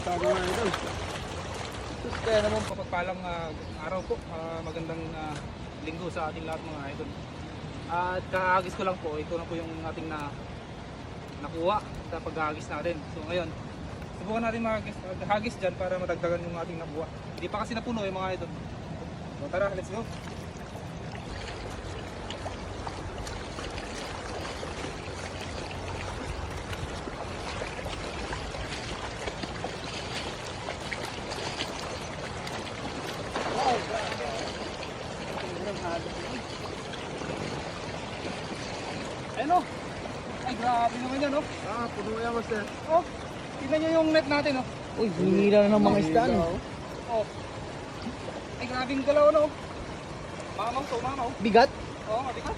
Sabi nga idol. Kaya naman papagpalang araw po, magandang linggo sa ating lahat mga idol. At kahagis ko lang po, ito na po yung ating nakuha sa paghagis natin. So ngayon, subukan natin maghagis dyan para madagdagan yung ating nakuha. Hindi pa kasi napuno yung mga idol. So tara, let's go! Ayun o! Ay grabe naman yan o! Puno yan master. Oh! Tignan nyo yung net natin o! Uy, hinihila na ng mga isda. Oh! Ay grabing galaw na o! Mamaw to, mamaw! Bigat. Oo, mabigat!